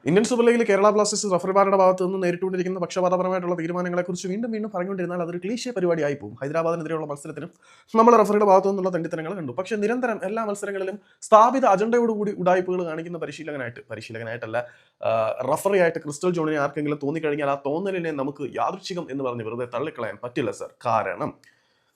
Indian super ലീഗിൽ Kerala Blasters റഫറിമാരുടെ ഭാഗത്ത് നിന്ന് നേരിട്ടുകൊണ്ടിരിക്കുന്ന പക്ഷപാതപരമായിട്ടുള്ള തീരുമാനങ്ങളെക്കുറിച്ച് വീണ്ടും പറഞ്ഞുകൊണ്ടിരുന്നാൽ അതൊരു ക്ലീശേ പരിപാടിയായി പോകും. ഹൈദരാബാദിനെതിരെയുള്ള മത്സരത്തിനും നമ്മൾ റഫറിയുടെ ഭാഗത്തു നിന്നുള്ള തണ്ടിത്തരങ്ങൾ കണ്ടു. പക്ഷേ നിരന്തരം എല്ലാ മത്സരങ്ങളിലും സ്ഥാപിത അജണ്ടയോടുകൂടി ഉടായ്പകൾ കാണിക്കുന്ന പരിശീലകനായിട്ടല്ല റഫറിയായിട്ട് ക്രിസ്റ്റൽ ജോണിനെ ആർക്കെങ്കിലും തോന്നിക്കഴിഞ്ഞാൽ ആ തോന്നലിനെ നമുക്ക് യാദൃച്ഛികം എന്ന് പറഞ്ഞ് വെറുതെ തള്ളിക്കളയാൻ പറ്റില്ല സർ. കാരണം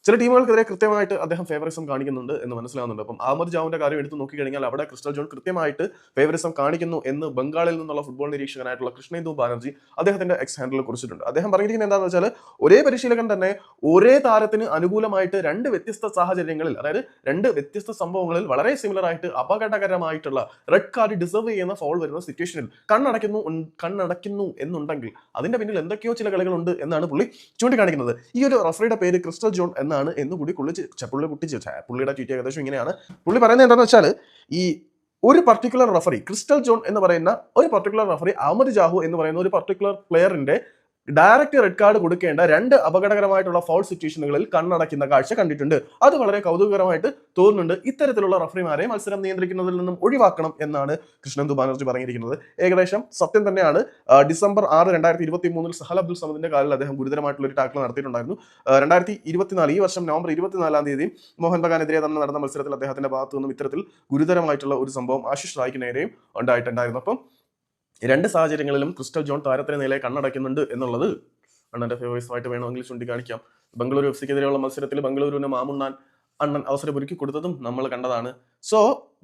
ചില ടീമുകൾക്കെതിരെ കൃത്യമായിട്ട് അദ്ദേഹം ഫേവറിസം കാണിക്കുന്നുണ്ട് എന്ന് മനസ്സിലാവുന്നുണ്ട്. അപ്പം അഹമ്മദ് ജാവിന്റെ കാര്യം എടുത്ത് നോക്കിക്കഴിഞ്ഞാൽ അവിടെ ക്രിസ്റ്റൽ ജോൺ കൃത്യമായിട്ട് ഫേവറിസം കാണിക്കുന്നു എന്ന് ബംഗാളിൽ നിന്നുള്ള ഫുട്ബോൾ നിരീക്ഷകനായിട്ടുള്ള കൃഷ്ണേന്ദു ബാനർജി അദ്ദേഹത്തിന്റെ എക്സ് ഹാൻഡിൽ കുറിച്ചിട്ടുണ്ട്. അദ്ദേഹം പറഞ്ഞിരിക്കുന്നത് എന്താണെന്ന് വെച്ചാൽ ഒരേ പരിശീലകൻ തന്നെ ഒരേ താരത്തിന് അനുകൂലമായിട്ട് രണ്ട് വ്യത്യസ്ത സാഹചര്യങ്ങളിൽ, അതായത് രണ്ട് വ്യത്യസ്ത സംഭവങ്ങളിൽ വളരെ സിമിലർ ആയിട്ട് അപകടകരമായിട്ടുള്ള റെഡ് കാർഡ് ഡിസർവ് ചെയ്യുന്ന ഫൗൾ വരുന്ന സിറ്റുവേഷനിൽ കണ്ണടയ്ക്കുന്നു എന്നുണ്ടെങ്കിൽ അതിന്റെ പിന്നിൽ എന്തൊക്കെയോ ചില കളികളുണ്ട് എന്നാണ് പുള്ളി ചൂണ്ടിക്കാണിക്കുന്നത്. ഈ ഒരു റഫറിയുടെ പേര് ക്രിസ്റ്റൽ ജോൺ എന്നാണ് എന്നുകൂടി പുള്ളിയുടെ ട്വീറ്റ് ഏകദേശം ഇങ്ങനെയാണ്. പുള്ളി പറയുന്നത് എന്താണെന്ന് വെച്ചാൽ ഈ ഒരു പർട്ടിക്കുലർ റഫറി ക്രിസ്റ്റൽ ജോൺ എന്ന് പറയുന്ന ഒരു പർട്ടിക്കുലർ റഫറി അഹമ്മദ് ജാഹു എന്ന് പറയുന്ന ഒരു പർട്ടിക്കുലർ പ്ലെയറിന്റെ ഡയറക്റ്റ് റെഡ് കാർഡ് കൊടുക്കേണ്ട രണ്ട് അപകടകരമായിട്ടുള്ള ഫൗൾ സിറ്റുവേഷനുകളിൽ കണ്ണടയ്ക്കുന്ന കാഴ്ച കണ്ടിട്ടുണ്ട്. അത് വളരെ കൗതുകകരമായിട്ട് തോന്നുന്നുണ്ട്. ഇത്തരത്തിലുള്ള റഫറിമാരെ മത്സരം നിയന്ത്രിക്കുന്നതിൽ നിന്നും ഒഴിവാക്കണം എന്നാണ് കൃഷ്ണന്ദു ബാനർജി പറഞ്ഞിരിക്കുന്നത്. ഏകദേശം സത്യം തന്നെയാണ്. ഡിസംബർ 6, 2023 സഹൽ അബ്ദുൽ സമദിന്റെ കാലിൽ അദ്ദേഹം ഗുരുതരമായിട്ടുള്ള ഒരു ടാക്കിൾ നടത്തിയിട്ടുണ്ടായിരുന്നു. 2024 ഈ വർഷം നവംബർ 24 മോഹൻ ബഗാനെതിരെ തന്നെ നടന്ന മത്സരത്തിൽ അദ്ദേഹത്തിന്റെ ഭാഗത്തു നിന്നും ഇത്തരത്തിൽ ഗുരുതരമായിട്ടുള്ള ഒരു സംഭവം ആശിഷ് റായ്ക്ക് നേരെയും ഉണ്ടായിട്ടുണ്ടായിരുന്നു. അപ്പം രണ്ട് സാഹചര്യങ്ങളിലും ക്രിസ്റ്റൽ ജോൺ താരത്തിന് നേരെ കണ്ണടയ്ക്കുന്നുണ്ട് എന്നുള്ളത് അണ്ണന്റെ ഫേവറേഴ്സുമായിട്ട് വേണമെങ്കിൽ ചൂണ്ടിക്കാണിക്കാം. ബംഗളൂരു എഫ് സിക്കെതിരെയുള്ള മത്സരത്തിൽ ബംഗളൂരുവിന് മാമുണ്ണാൻ അണ്ണൻ അവസരമൊരുക്കി കൊടുത്തതും നമ്മൾ കണ്ടതാണ്. So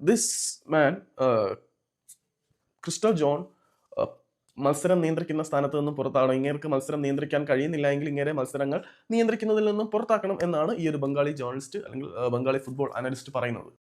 this man crystal John മത്സരം നിയന്ത്രിക്കുന്ന സ്ഥാനത്ത് നിന്നും പുറത്താകണം. ഇങ്ങേർക്ക് മത്സരം നിയന്ത്രിക്കാൻ കഴിയുന്നില്ല എങ്കിൽ ഇങ്ങനെ മത്സരങ്ങൾ നിയന്ത്രിക്കുന്നതിൽ നിന്നും പുറത്താക്കണം എന്നാണ് ഈ ഒരു ബംഗാളി ജേർണലിസ്റ്റ് അല്ലെങ്കിൽ ബംഗാളി ഫുട്ബോൾ അനലിസ്റ്റ് പറയുന്നത്.